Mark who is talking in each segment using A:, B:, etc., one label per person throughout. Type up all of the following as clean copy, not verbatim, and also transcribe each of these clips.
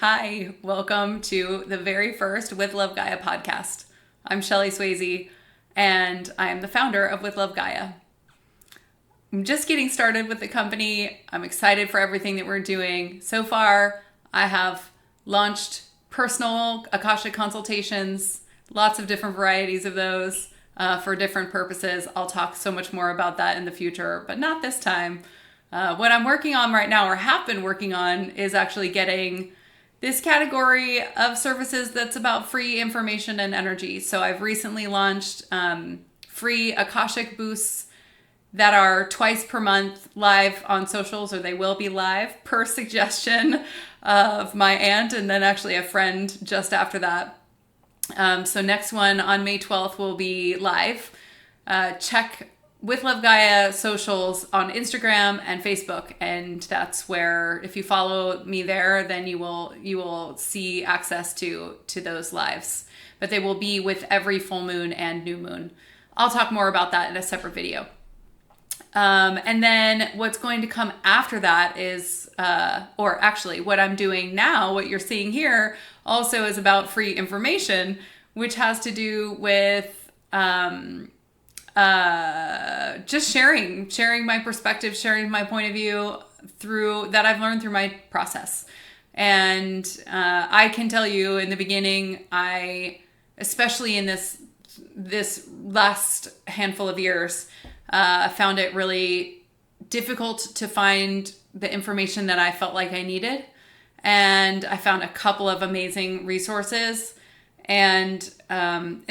A: Hi, welcome to the very first With Love Gaia podcast. I'm Shelley Swayze, and I am the founder of With Love Gaia. I'm just getting started with the company. I'm excited for everything that we're doing. So far, I have launched personal Akashic consultations, lots of different varieties of those for different purposes. I'll talk so much more about that in the future, but not this time. What I'm working on right now, or have been working on, is actually getting this category of services that's about free information and energy. So I've recently launched free Akashic boosts that are twice per month live on socials, or they will be live per suggestion of my aunt and then actually a friend just after that. So next one on May 12th will be live. Check With Love Gaia socials on Instagram and Facebook, and that's where, if you follow me there, then you will see access to those lives. But they will be with every full moon and new moon. I'll talk more about that in a separate video. And then what's going to come after that is, or actually what I'm doing now, what you're seeing here, also is about free information, which has to do with just sharing my perspective, sharing my point of view that I've learned through my process. And I can tell you, in the beginning, especially in this last handful of years, found it really difficult to find the information that I felt like I needed. And I found a couple of amazing resources, and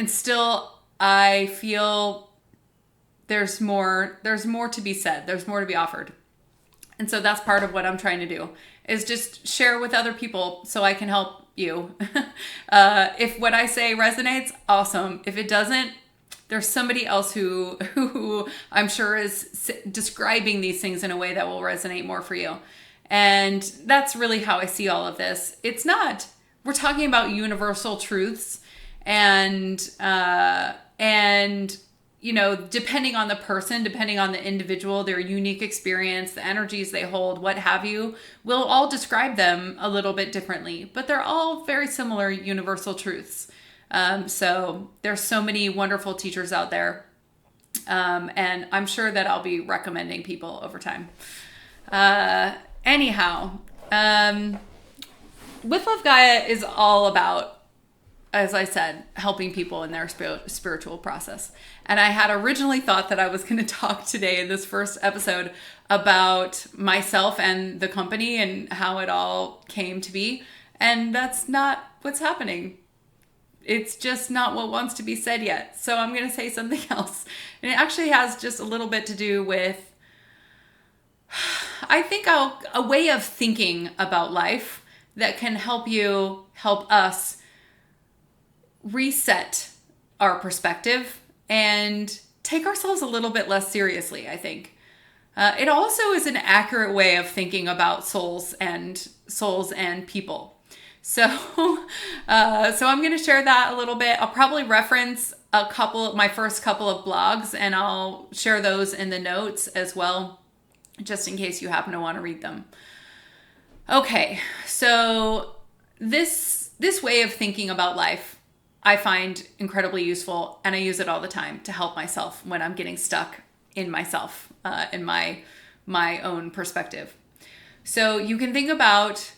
A: still I feel there's more to be said. There's more to be offered. And so that's part of what I'm trying to do, is just share with other people so I can help you. If what I say resonates, awesome. If it doesn't, there's somebody else who I'm sure is describing these things in a way that will resonate more for you. And that's really how I see all of this. We're talking about universal truths, and depending on the person, depending on the individual, their unique experience, the energies they hold, what have you, we'll all describe them a little bit differently, but they're all very similar universal truths. So there's so many wonderful teachers out there. And I'm sure that I'll be recommending people over time. Anyhow, With Love Gaia is all about, as I said, helping people in their spiritual process. And I had originally thought that I was going to talk today in this first episode about myself and the company and how it all came to be. And that's not what's happening. It's just not what wants to be said yet. So I'm going to say something else. And it actually has just a little bit to do with, I think, a way of thinking about life that can help us reset our perspective and take ourselves a little bit less seriously, I think. It also is an accurate way of thinking about souls and people. So I'm going to share that a little bit. I'll probably reference my first couple of blogs, and I'll share those in the notes as well, just in case you happen to want to read them. Okay, so this way of thinking about life I find incredibly useful, and I use it all the time to help myself when I'm getting stuck in myself, in my own perspective. So you can think about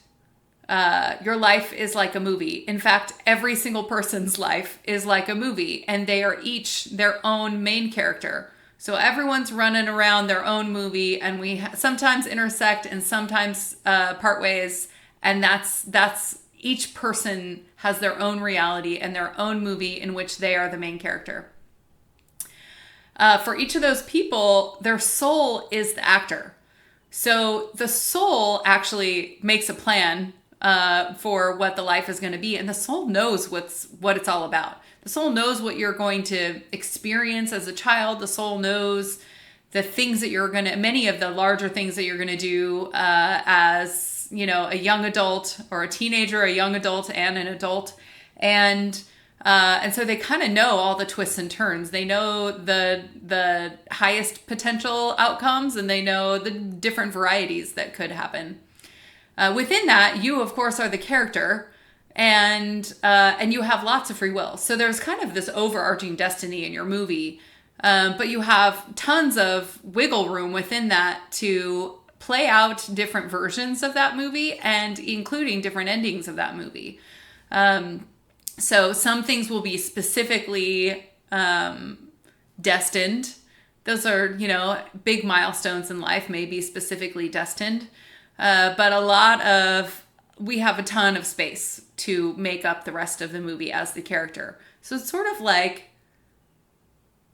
A: your life is like a movie. In fact, every single person's life is like a movie, and they are each their own main character. So everyone's running around their own movie, and we sometimes intersect and sometimes part ways, and that's each person has their own reality and their own movie in which they are the main character. For each of those people, their soul is the actor. So the soul actually makes a plan for what the life is going to be, and the soul knows what it's all about. The soul knows what you're going to experience as a child. The soul knows the things that many of the larger things that you're going to do as a young adult or a teenager, a young adult and an adult. And so they kind of know all the twists and turns. They know the highest potential outcomes, and they know the different varieties that could happen. Within that, you, of course, are the character, and you have lots of free will. So there's kind of this overarching destiny in your movie, but you have tons of wiggle room within that to play out different versions of that movie and including different endings of that movie. So some things will be specifically destined. Those are, big milestones in life may be specifically destined. But we have a ton of space to make up the rest of the movie as the character. So it's sort of like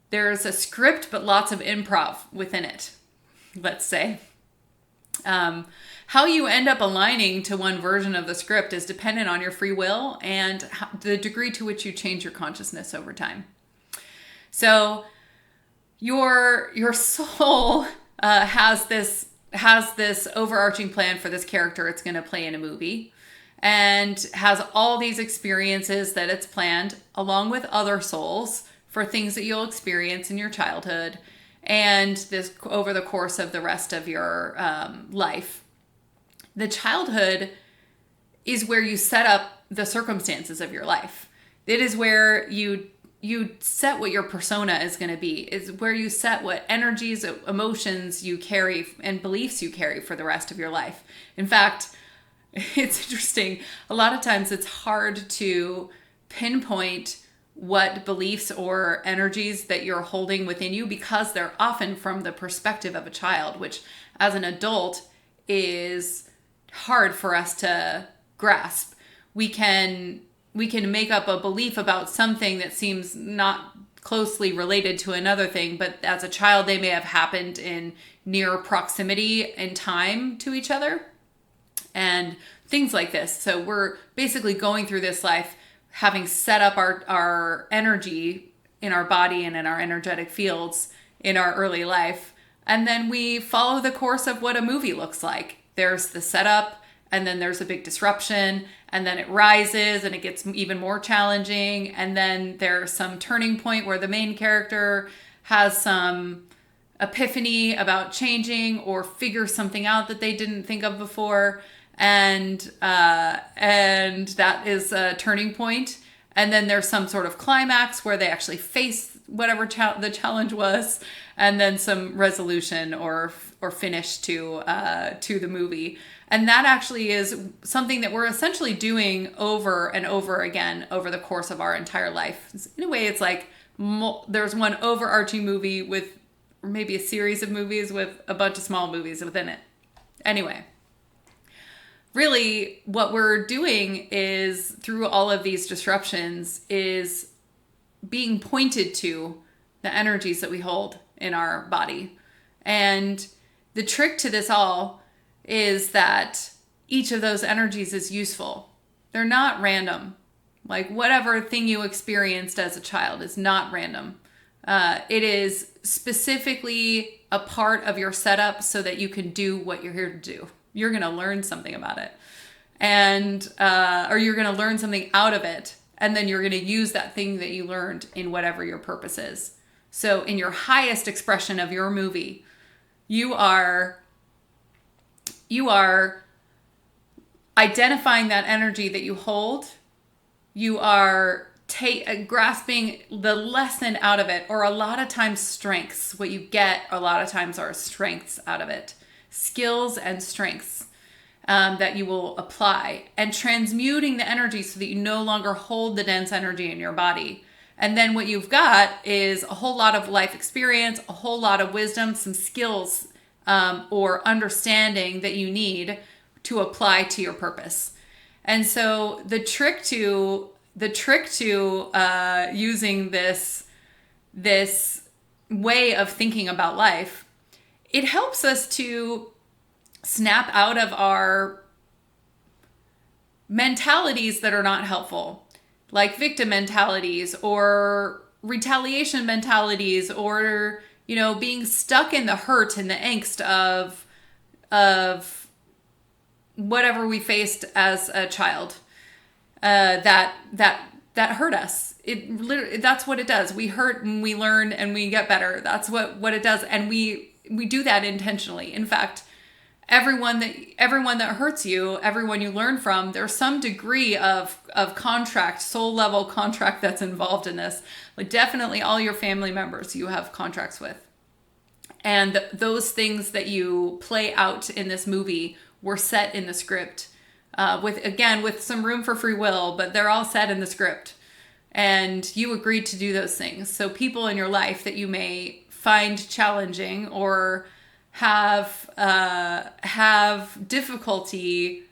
A: there's a script, but lots of improv within it, let's say. How you end up aligning to one version of the script is dependent on your free will and the degree to which you change your consciousness over time. So your soul has this overarching plan for this character it's going to play in a movie, and has all these experiences that it's planned along with other souls for things that you'll experience in your childhood and this over the course of the rest of your life. The childhood is where you set up the circumstances of your life. It is where you set what your persona is going to be. It's where you set what energies, emotions you carry and beliefs you carry for the rest of your life. In fact, it's interesting. A lot of times it's hard to pinpoint what beliefs or energies that you're holding within you because they're often from the perspective of a child, which as an adult is hard for us to grasp. We can make up a belief about something that seems not closely related to another thing, but as a child, they may have happened in near proximity in time to each other and things like this. So we're basically going through this life having set up our energy in our body and in our energetic fields in our early life. And then we follow the course of what a movie looks like. There's the setup, and then there's a big disruption, and then it rises and it gets even more challenging. And then there's some turning point where the main character has some epiphany about changing or figures something out that they didn't think of before. And that is a turning point. And then there's some sort of climax where they actually face whatever the challenge was, and then some resolution or finish to the movie. And that actually is something that we're essentially doing over and over again over the course of our entire life. In a way, it's like there's one overarching movie with, or maybe a series of movies with a bunch of small movies within it. Anyway, really what we're doing is, through all of these disruptions, is being pointed to the energies that we hold in our body. And the trick to this all is that each of those energies is useful. They're not random. Like whatever thing you experienced as a child is not random. It is specifically a part of your setup so that you can do what you're here to do. You're going to learn something about it, and or you're going to learn something out of it, and then you're going to use that thing that you learned in whatever your purpose is. So in your highest expression of your movie, you are identifying that energy that you hold. You are grasping the lesson out of it, or a lot of times strengths. What you get a lot of times are strengths out of it. Skills and strengths that you will apply, and transmuting the energy so that you no longer hold the dense energy in your body. And then what you've got is a whole lot of life experience, a whole lot of wisdom, some skills or understanding that you need to apply to your purpose. And so the trick to using this way of thinking about life, it helps us to snap out of our mentalities that are not helpful, like victim mentalities or retaliation mentalities, or, being stuck in the hurt and the angst of whatever we faced as a child that hurt us. It literally, that's what it does. We hurt and we learn and we get better. That's what it does. And we do that intentionally. In fact, everyone that hurts you, everyone you learn from, there's some degree of contract, soul level contract that's involved in this. Like definitely all your family members you have contracts with. And those things that you play out in this movie were set in the script, with some room for free will, but they're all set in the script. And you agreed to do those things. So people in your life that you may find challenging or have difficulty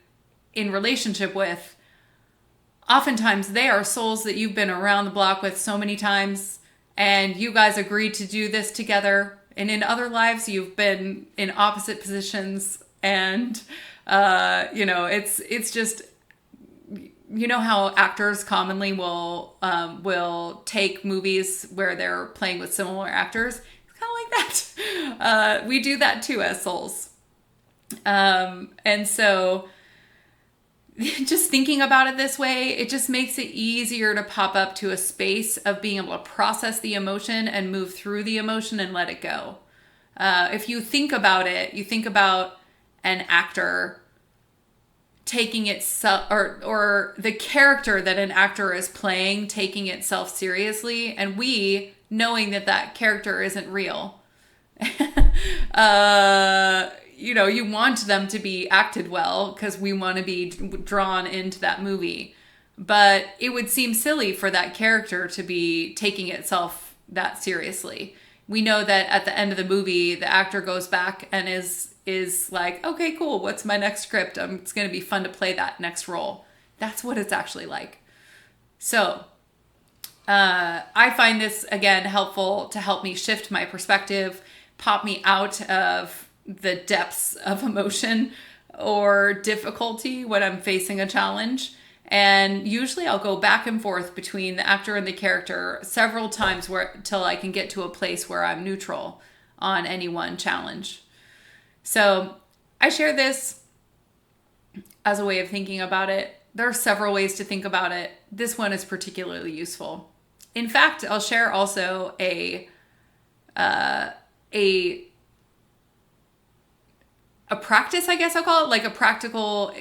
A: in relationship with, oftentimes they are souls that you've been around the block with so many times, and you guys agreed to do this together. And in other lives, you've been in opposite positions, and it's just, you know how actors commonly will take movies where they're playing with similar actors. It's kind of like that. We do that too as souls, and so just thinking about it this way, it just makes it easier to pop up to a space of being able to process the emotion and move through the emotion and let it go. If you think about it, you think about an actor taking itself, or the character that an actor is playing, taking itself seriously, and we knowing that character isn't real. You want them to be acted well because we want to be drawn into that movie. But it would seem silly for that character to be taking itself that seriously. We know that at the end of the movie, the actor goes back and is like, okay, cool. What's my next script? It's going to be fun to play that next role. That's what it's actually like. So I find this, again, helpful to help me shift my perspective, pop me out of the depths of emotion or difficulty when I'm facing a challenge. And usually I'll go back and forth between the actor and the character several times till I can get to a place where I'm neutral on any one challenge. So I share this as a way of thinking about it. There are several ways to think about it. This one is particularly useful. In fact, I'll share also a practice, I guess I'll call it, like a practical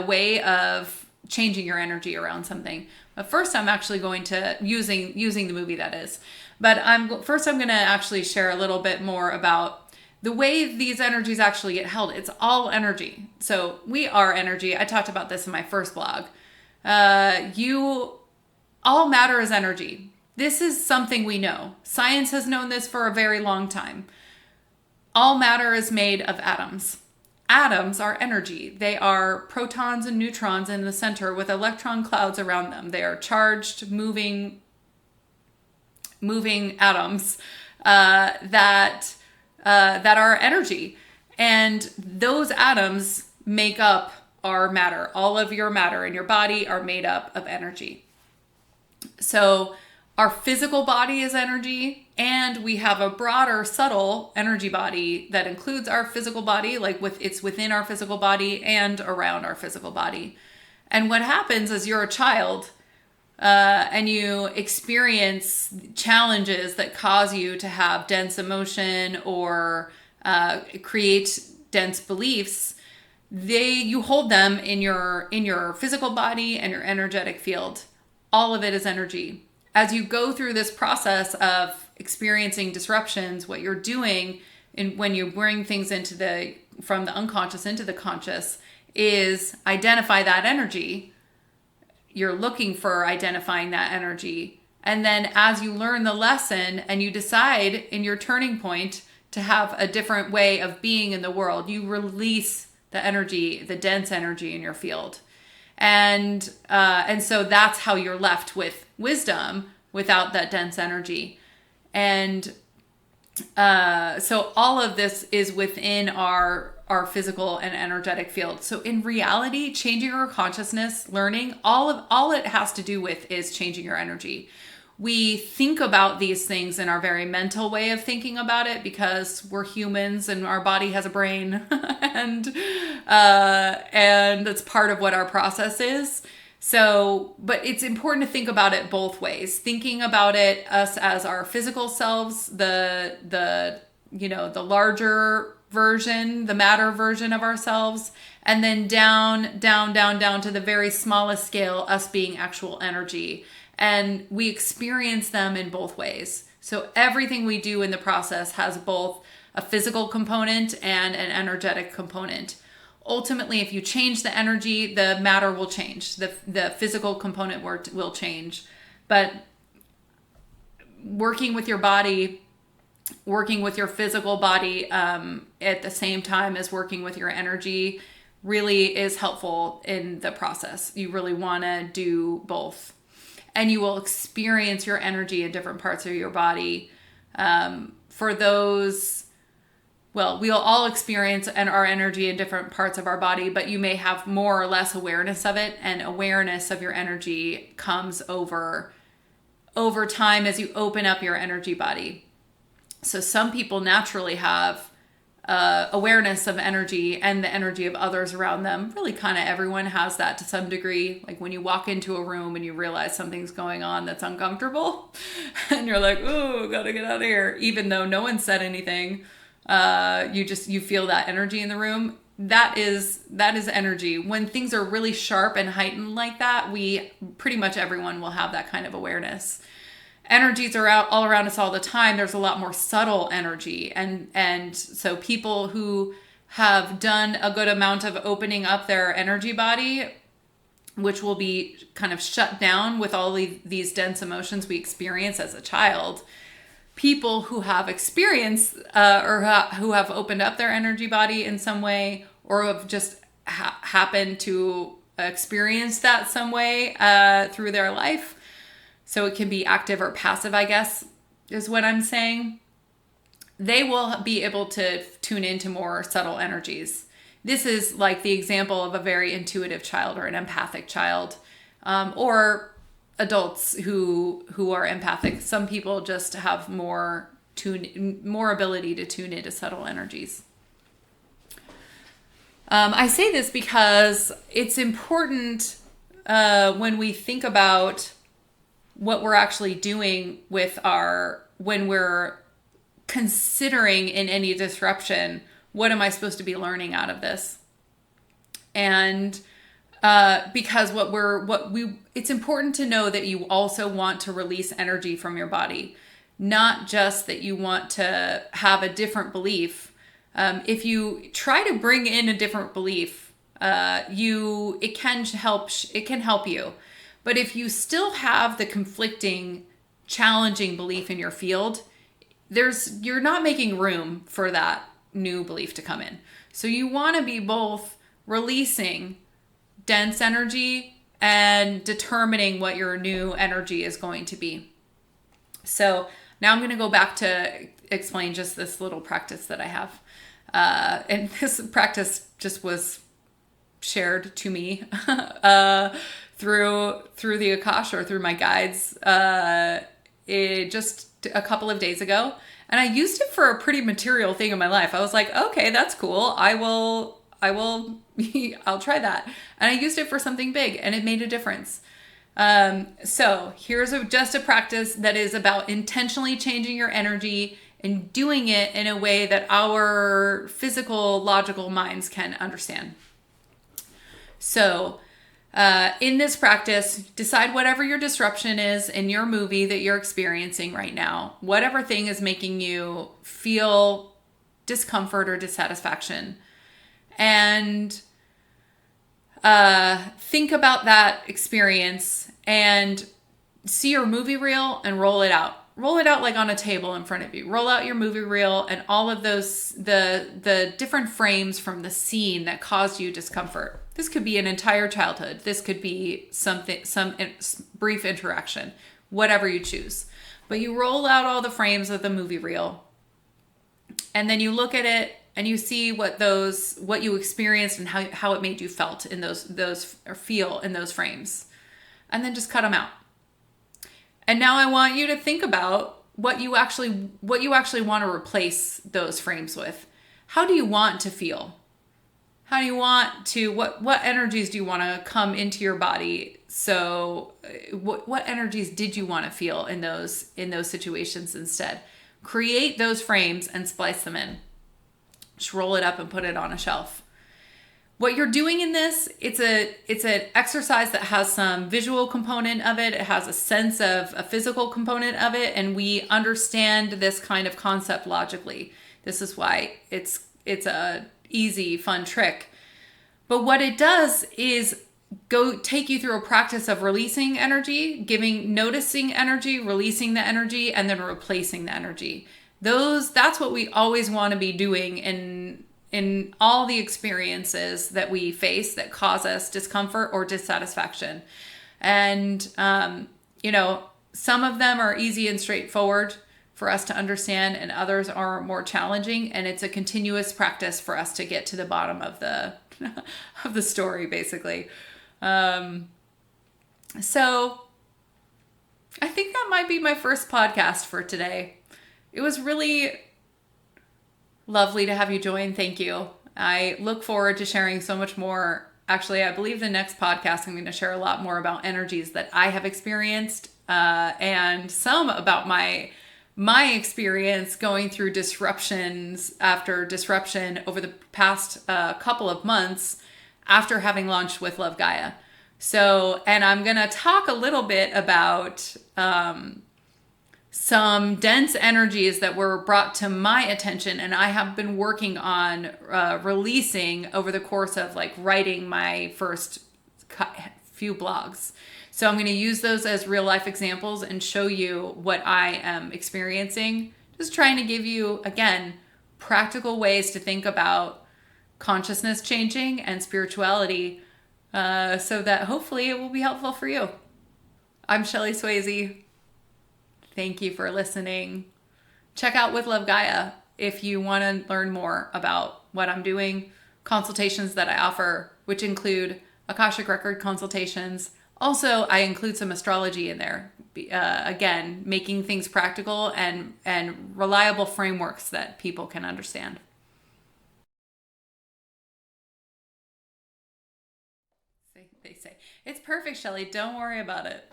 A: way of changing your energy around something. But first, I'm actually going to using the movie, that is. But I'm going to actually share a little bit more about the way these energies actually get held. It's all energy. So we are energy. I talked about this in my first blog. All matter is energy. This is something we know. Science has known this for a very long time. All matter is made of atoms. Atoms are energy. They are protons and neutrons in the center with electron clouds around them. They are charged, moving atoms that are energy. And those atoms make up our matter. All of your matter in your body are made up of energy. So our physical body is energy, and we have a broader, subtle energy body that includes our physical body, it's within our physical body and around our physical body. And what happens is you're a child, and you experience challenges that cause you to have dense emotion or create dense beliefs. You hold them in your physical body and your energetic field. All of it is energy. As you go through this process of experiencing disruptions, what you're doing when you bring things from the unconscious into the conscious is identify that energy. You're looking for identifying that energy. And then as you learn the lesson and you decide in your turning point to have a different way of being in the world, you release the energy, the dense energy in your field. And so that's how you're left with wisdom without that dense energy. And so all of this is within our physical and energetic field. So in reality, changing your consciousness, learning, all it has to do with is changing your energy. We think about these things in our very mental way of thinking about it because we're humans and our body has a brain and it's part of what our process is. So, but it's important to think about it both ways. Thinking about it, us as our physical selves, the larger version, the matter version of ourselves, and then down to the very smallest scale, us being actual energy. And we experience them in both ways. So everything we do in the process has both a physical component and an energetic component. Ultimately, if you change the energy, the matter will change. The physical component will change. But working with your body, working with your physical body at the same time as working with your energy really is helpful in the process. You really want to do both. And you will experience your energy in different parts of your body. For those, well, we'll all experience our energy in different parts of our body, but you may have more or less awareness of it, and awareness of your energy comes over time as you open up your energy body. So some people naturally have awareness of energy and the energy of others around them. Really kind of everyone has that to some degree. Like when you walk into a room and you realize something's going on that's uncomfortable and you're like, "Ooh, gotta get out of here." Even though no one said anything, you feel that energy in the room. That is energy. When things are really sharp and heightened like that, pretty much everyone will have that kind of awareness. Energies are out all around us all the time. There's a lot more subtle energy. And so people who have done a good amount of opening up their energy body, which will be kind of shut down with all these dense emotions we experience as a child, people who have experienced or who have opened up their energy body in some way, or have just happened to experience that some way through their life. So it can be active or passive, I guess, is what I'm saying. They will be able to tune into more subtle energies. This is like the example of a very intuitive child or an empathic child, or adults who are empathic. Some people just have more ability to tune into subtle energies. I say this because it's important when we think about what we're actually doing with when we're considering in any disruption, what am I supposed to be learning out of this? And because it's important to know that you also want to release energy from your body, not just that you want to have a different belief. If you try to bring in a different belief, it can help you. But if you still have the conflicting, challenging belief in your field, you're not making room for that new belief to come in. So you want to be both releasing dense energy and determining what your new energy is going to be. So now I'm going to go back to explain just this little practice that I have. And this practice just was shared to me through the Akashic or through my guides just a couple of days ago. And I used it for a pretty material thing in my life. I was like, okay, that's cool. I'll try that. And I used it for something big and it made a difference. So here's just a practice that is about intentionally changing your energy and doing it in a way that our physical, logical minds can understand. So in this practice, decide whatever your disruption is in your movie that you're experiencing right now, whatever thing is making you feel discomfort or dissatisfaction. And think about that experience and see your movie reel and roll it out. Roll it out like on a table in front of you. Roll out your movie reel and all of those, the different frames from the scene that caused you discomfort. This could be an entire childhood. This could be some brief interaction, whatever you choose. But you roll out all the frames of the movie reel and then you look at it and you see what you experienced and how it made you felt in those or feel in those frames. And then just cut them out. And now I want you to think about what you actually want to replace those frames with. How do you want to feel? How do you want to, what energies do you want to come into your body? So what energies did you want to feel in those situations instead? Create those frames and splice them in. Just roll it up and put it on a shelf. What you're doing in this, it's an exercise that has some visual component of it. It has a sense of a physical component of it, and we understand this kind of concept logically. This is why it's a easy, fun trick. But what it does is go take you through a practice of releasing energy, noticing energy, releasing the energy, and then replacing the energy. That's what we always want to be doing in all the experiences that we face that cause us discomfort or dissatisfaction. And, some of them are easy and straightforward for us to understand, and others are more challenging. And it's a continuous practice for us to get to the bottom of the of the story, basically. So I think that might be my first podcast for today. It was really lovely to have you join. Thank you. I look forward to sharing so much more. Actually, I believe the next podcast I'm going to share a lot more about energies that I have experienced, and some about my experience going through disruptions after disruption over the past couple of months after having launched with Love Gaia. So, and I'm going to talk a little bit about some dense energies that were brought to my attention, and I have been working on releasing over the course of writing my first few blogs. So I'm going to use those as real life examples and show you what I am experiencing. Just trying to give you, again, practical ways to think about consciousness changing and spirituality, so that hopefully it will be helpful for you. I'm Shelley Swayze. Thank you for listening. Check out With Love Gaia if you want to learn more about what I'm doing, consultations that I offer, which include Akashic record consultations. Also, I include some astrology in there. Again, making things practical and reliable frameworks that people can understand. They say, it's perfect, Shelley. Don't worry about it.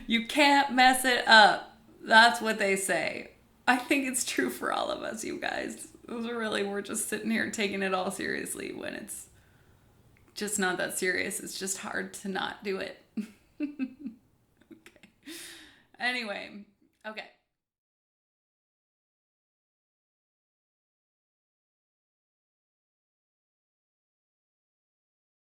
A: You can't mess it up. That's what they say. I think it's true for all of us, you guys. We're just sitting here taking it all seriously when it's just not that serious. It's just hard to not do it. Okay. Anyway, okay.